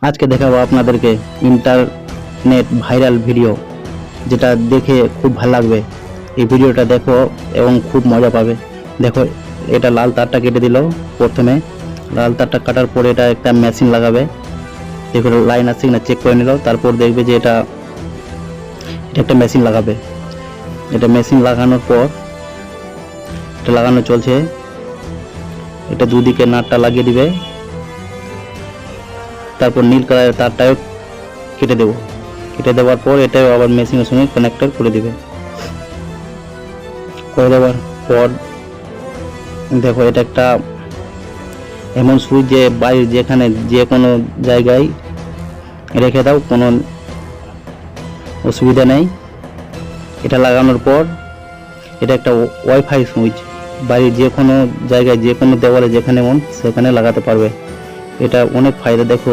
আজকে দেখাবো আপনাদেরকে ইন্টারনেট ভাইরাল ভিডিও, যেটা দেখে খুব ভালো লাগবে। এই ভিডিওটা দেখো এবং খুব মজা পাবে। দেখো, এটা লাল তারটা কেটে দিল। প্রথমে লাল তারটা কাটার পরে এটা একটা মেশিন লাগাবে। দেখো লাইন আছে কিনা চেক করে নিল। তারপর দেখবে যে এটা একটা মেশিন লাগাবে। এটা মেশিন লাগানোর পর এটা লাগানো চলছে। এটা দুদিকে নাটটা লাগিয়ে দিবে। তারপর নীল কালারের তারটাও কেটে দেবো। কেটে দেওয়ার পর এটাও আবার মেশিনের সঙ্গে কানেক্টর করে দেবে। করে দেওয়ার পর দেখো, এটা একটা এমন সুইচ যে বাড়ির যেখানে যে কোনো জায়গায় রেখে দাও, কোনো অসুবিধা নেই। এটা লাগানোর পর এটা একটা ওয়াইফাই সুইচ, বাড়ির যে কোনো জায়গায় যে কোনো দেওয়ালে যেখানে মন সেখানে লাগাতে পারবে। এটা অনেক ফায়দা। দেখো